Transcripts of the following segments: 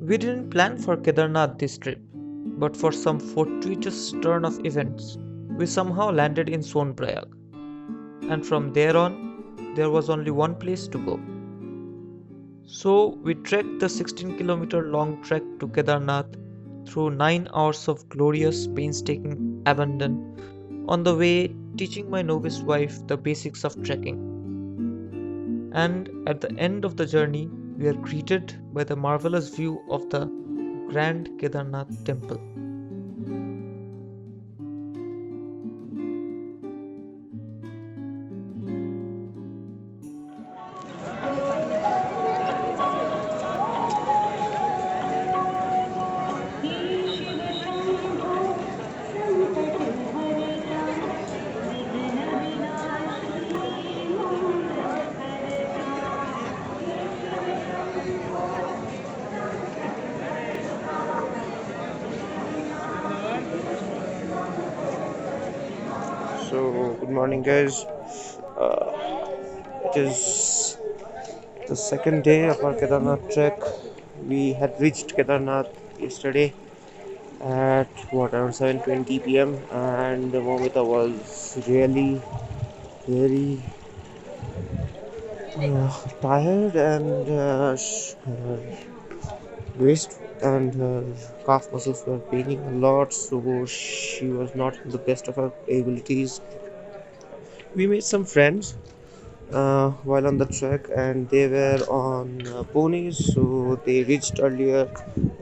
We didn't plan for Kedarnath this trip, but for some fortuitous turn of events, we somehow landed in Sonprayag. And from there on, there was only one place to go. So we trekked the 16-kilometer long trek to Kedarnath through 9 hours of glorious, painstaking abandon, on the way teaching my novice wife the basics of trekking. And at the end of the journey, we are greeted by the marvelous view of the grand Kedarnath temple. So, good morning, guys. It is the second day of our Kedarnath trek. We had reached Kedarnath yesterday at around 7:20 p.m. and the Momita was really very tired and her waist and her calf muscles were paining a lot, so she was not in the best of her abilities. We made some friends while on the trek, and they were on ponies, so they reached earlier,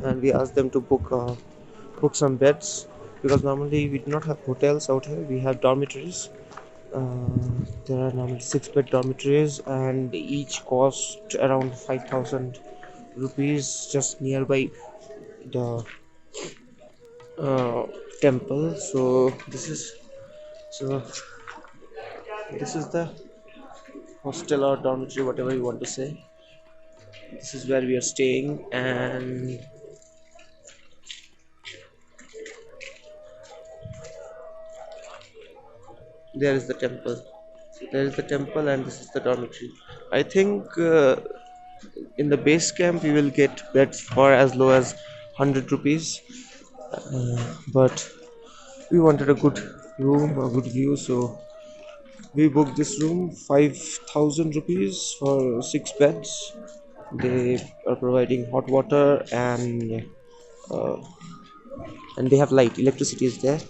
and we asked them to book some beds because normally we do not have hotels out here. We have dormitories. There are normally 6-bed dormitories, and each cost around 5,000 rupees just nearby the uh, temple. So this is the hostel or dormitory, whatever you want to say. This is where we are staying, and there is the temple. There is the temple, and this is the dormitory. I think in the base camp we will get beds for as low as 100 rupees, but we wanted a good room, a good view, so we booked this room 5,000 rupees for 6 beds. They are providing hot water uh, and they have light. Electricity is there.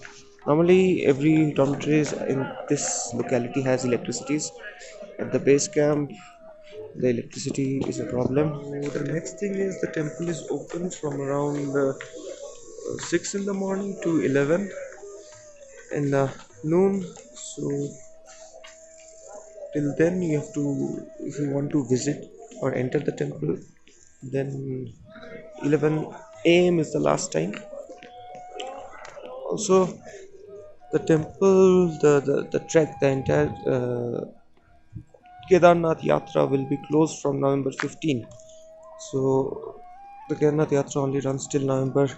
Normally, every dormitories in this locality has electricities. At the base camp, the electricity is a problem. So the next thing is the temple is open from around 6 in the morning to 11 in the noon. So till then you have to, if you want to visit or enter the temple, then 11 a.m. is the last time. Also, the temple, the trek, the entire Kedarnath Yatra will be closed from November 15. So the Kedarnath Yatra only runs till November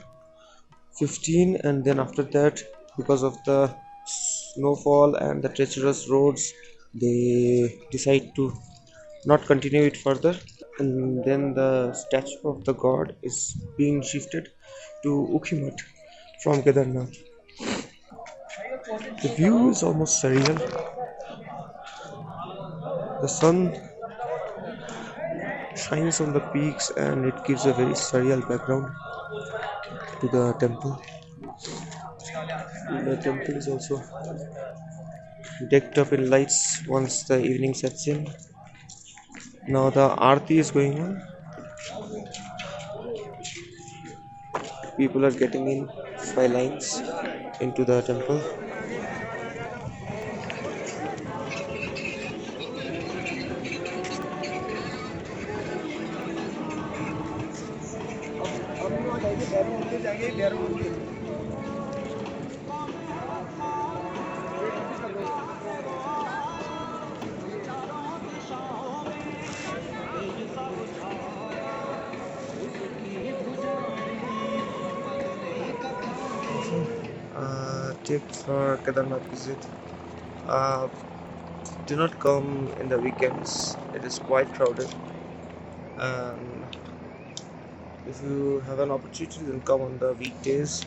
15, and then after that, because of the snowfall and the treacherous roads, they decide to not continue it further. And then the statue of the god is being shifted to Ukhimat from Kedarnath. The view is almost surreal. The sun shines on the peaks and it gives a very surreal background to the temple. The temple is also decked up in lights once the evening sets in. Now the aarti is going on. People are getting in by lines into the temple. Tips for Kedarnath visit. Uh, do not come in the weekends. It is quite crowded. Um, If you have an opportunity, then come on the weekdays.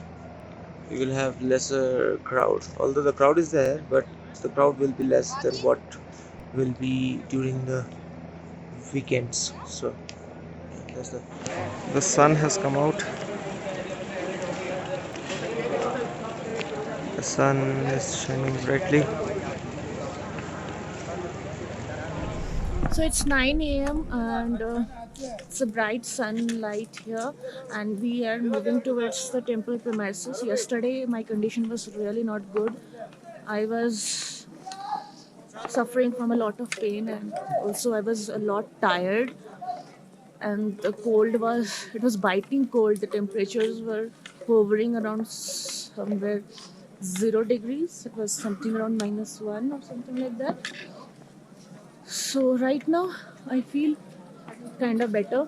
You will have lesser crowd. Although the crowd is there, but the crowd will be less than what will be during the weekends. So that's the sun has come out. The sun is shining brightly. So it's 9 a.m. and it's a bright sunlight here, and we are moving towards the temple premises. Yesterday, my condition was really not good. I was suffering from a lot of pain, and also I was a lot tired. And the cold was, it was biting cold. The temperatures were hovering around somewhere 0 degrees. It was something around -1 or something like that. So right now, I feel kind of better,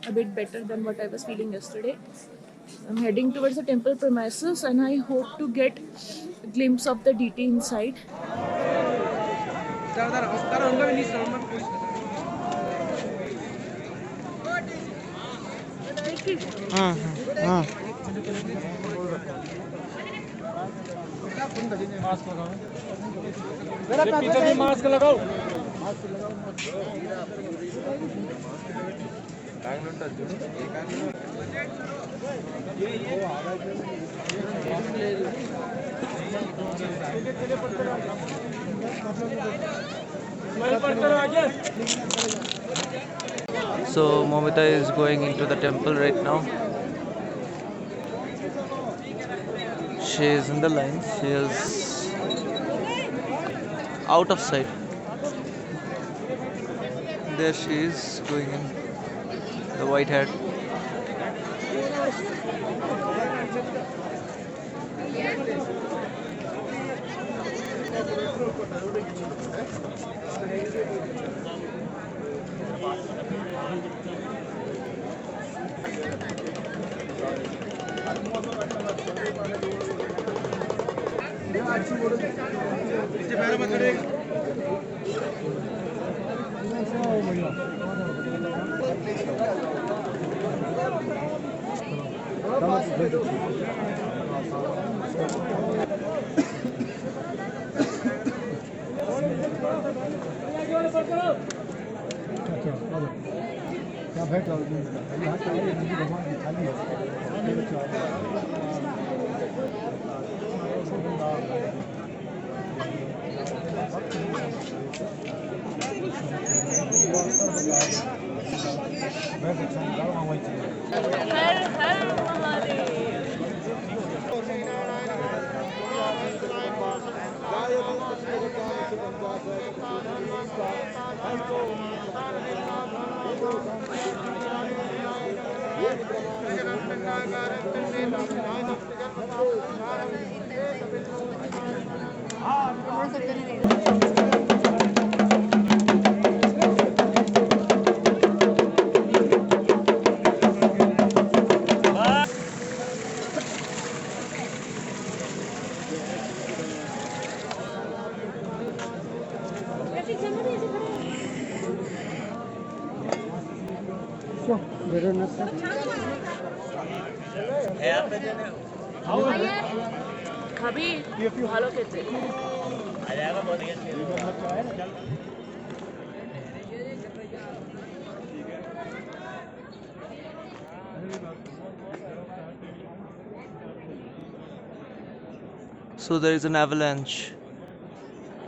a bit better than what I was feeling yesterday. I'm heading towards the temple premises and I hope to get a glimpse of the deity inside. So Momita is going into the temple right now. She is in the line. She is out of sight. There she is going in. The white hat. খাবি ভালো খেতে So there is an avalanche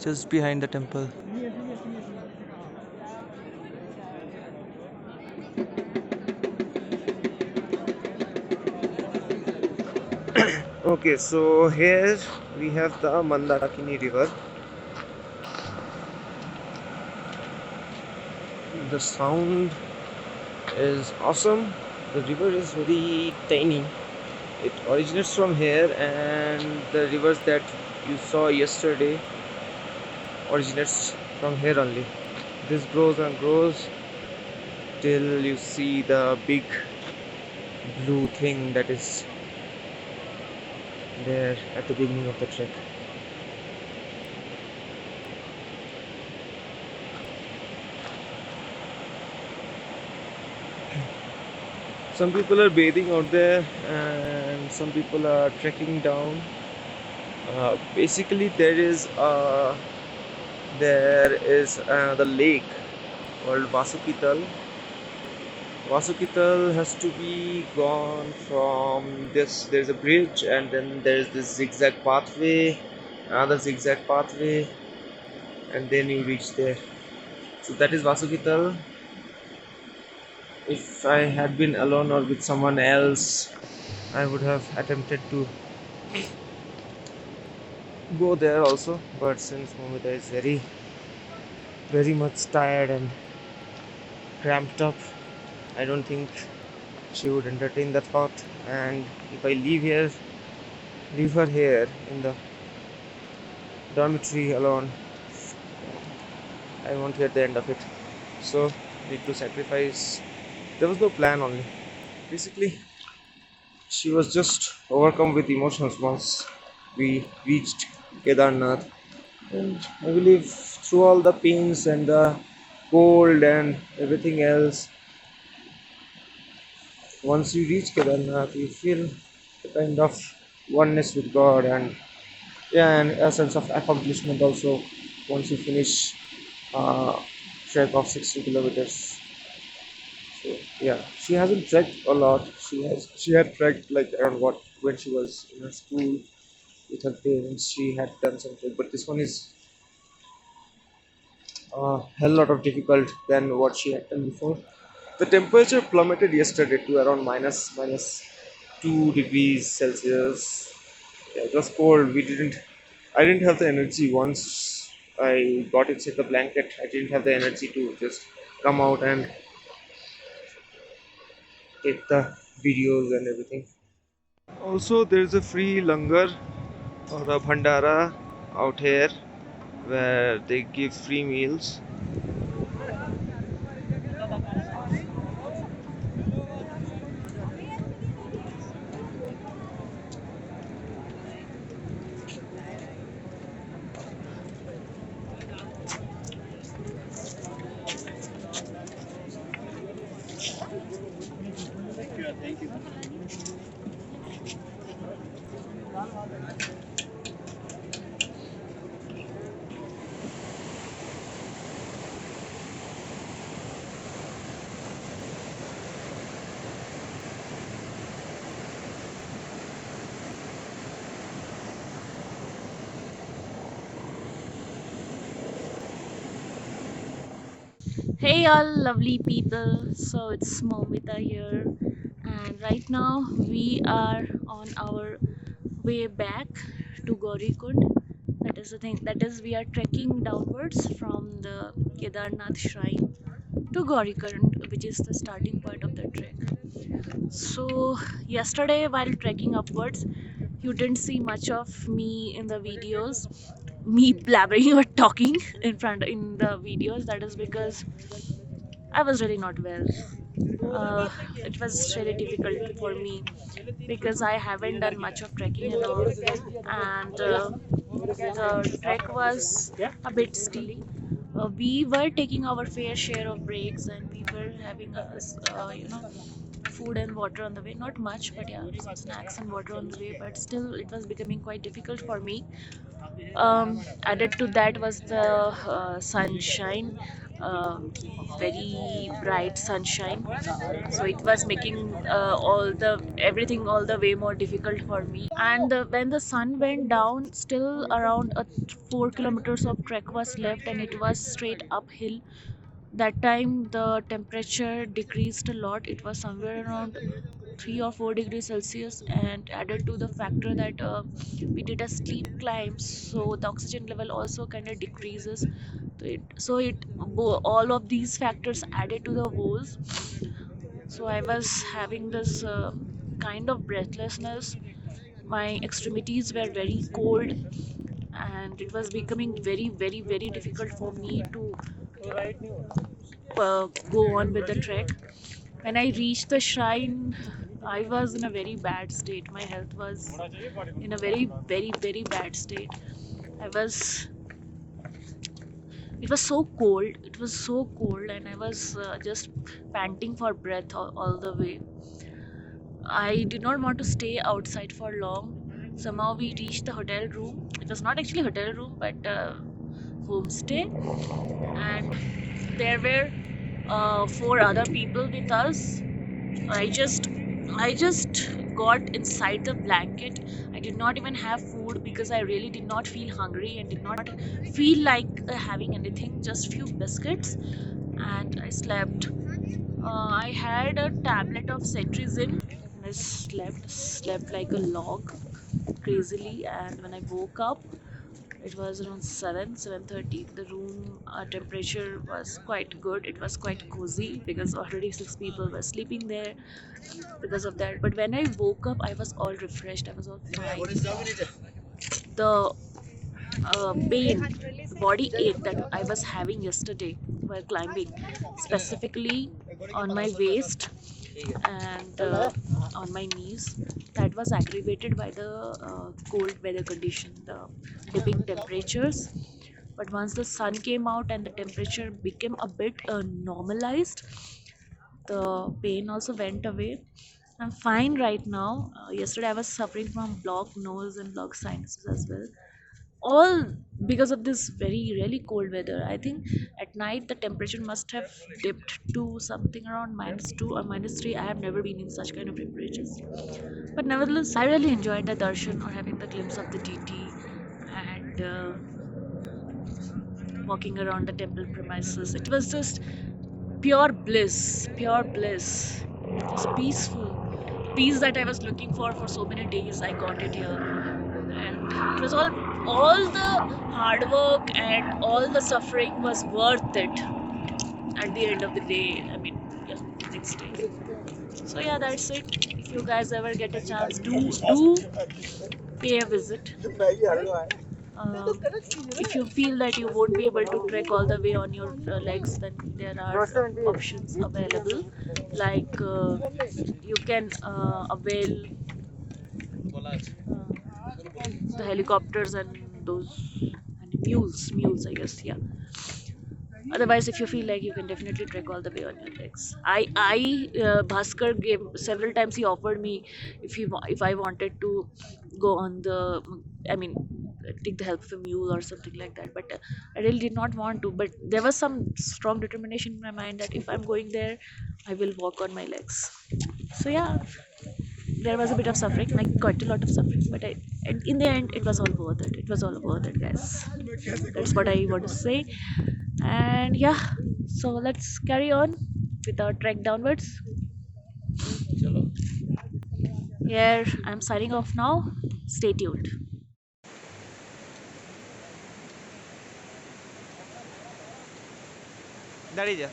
just behind the temple. Okay, so here we have the Mandakini river. The sound is awesome. The river is very tiny. It originates from here, and the rivers that you saw yesterday originates from here only. This grows and grows till you see the big blue thing that is there at the beginning of the trek. Some people are bathing out there, and some people are trekking down. Basically, there is the lake called Vasukital. Vasukital has to be gone from this. There's a bridge, and then there's this zigzag pathway, another zigzag pathway, and then you reach there. So that is Vasukital. If I had been alone or with someone else, I would have attempted to go there also. But since Momita is very much tired and cramped up, I don't think she would entertain that thought. And if I leave her here in the dormitory alone, I won't hear the end of it. So, need to sacrifice. There was no plan only. Basically, she was just overcome with emotions once we reached Kedarnath. And I believe through all the pains and the cold and everything else, once you reach Kedarnath, you feel a kind of oneness with God, and yeah, and a sense of accomplishment also once you finish uh, trek of 60 kilometers. So yeah, she hasn't trekked a lot. She had trekked like around what when she was in her school with her parents. She had done some trek, but this one is a hell lot of difficult than what she had done before. The temperature plummeted yesterday to around minus 2 degrees Celsius. Yeah, it was cold. I didn't have the energy once I got inside the blanket. I didn't have the energy to just come out and take the videos and everything. Also, there's a free langar or a bhandara out here where they give free meals. Hey, all lovely people. So it's Momita here, and right now we are on our way back to Gaurikund. That is the thing. That is, we are trekking downwards from the Kedarnath shrine to Gaurikund, which is the starting point of the trek. So yesterday, while trekking upwards, you didn't see much of me in the videos, me blabbering or talking in the videos. That is because I was really not well. It was really difficult for me because I haven't done much of trekking and all, and the trek was a bit steep. We were taking our fair share of breaks, and we were having food and water on the way. Not much, but yeah, some snacks and water on the way. But still, it was becoming quite difficult for me. Added to that was the sunshine, very bright sunshine, so it was making all the everything all the way more difficult for me. And when the sun went down, still around 4 kilometers of trek was left, and it was straight uphill. That time the temperature decreased a lot. It was somewhere around 3 or 4 degrees Celsius, and added to the factor that we did a steep climb, so the oxygen level also kind of decreases. All of these factors added to the woes. So I was having this kind of breathlessness. My extremities were very cold, and it was becoming very difficult for me to go on with the trek. When I reached the shrine, I was in a very bad state. My health was in a very bad state. I was, it was so cold. It was so cold, and I was just panting for breath all the way. I did not want to stay outside for long. Somehow we reached the hotel room. It was not actually hotel room, but homestay, and there were four other people with us. I just I just got inside the blanket. I did not even have food because I really did not feel hungry and did not feel like having anything. Just few biscuits, and I slept. I had a tablet of cetirizine. And I slept like a log, crazily. And when I woke up, it was around 7:30. The room temperature was quite good. It was quite cozy because already six people were sleeping there because of that. But when I woke up, I was all refreshed. I was all fine. The pain, body ache that I was having yesterday while climbing, specifically on my waist and on my knees, that was aggravated by the cold weather condition, the dipping temperatures. But once the sun came out and the temperature became a bit normalized, the pain also went away. I'm fine right now. Yesterday I was suffering from blocked nose and blocked sinuses as well, all because of this very really cold weather. I think at night the temperature must have dipped to something around -2 or -3. I have never been in such kind of temperatures, but nevertheless I really enjoyed the darshan or having the glimpse of the deity and walking around the temple premises. It was just pure bliss, pure bliss. It was peaceful, peace that I was looking for so many days. I got it here, and it was all the hard work and all the suffering was worth it at the end of the day. I mean, yeah, next day. So yeah, that's it. If you guys ever get a chance, do pay a visit. If you feel that you won't be able to trek all the way on your legs, then there are options available. Like you can avail the helicopters and those and mules, I guess. Yeah. Otherwise, if you feel like, you can definitely trek all the way on your legs. I Bhaskar gave several times. He offered me if I wanted to go on the, I mean, take the help of a mule or something like that, but I really did not want to. But there was some strong determination in my mind that if I'm going there, I will walk on my legs. So yeah, there was a bit of suffering, like quite a lot of suffering, but and in the end, it was all worth it. It was all worth it, guys. That's what I want to say. And yeah, so let's carry on with our trek downwards. Here, I'm signing off now. Stay tuned. দাঁড়িয়ে যা।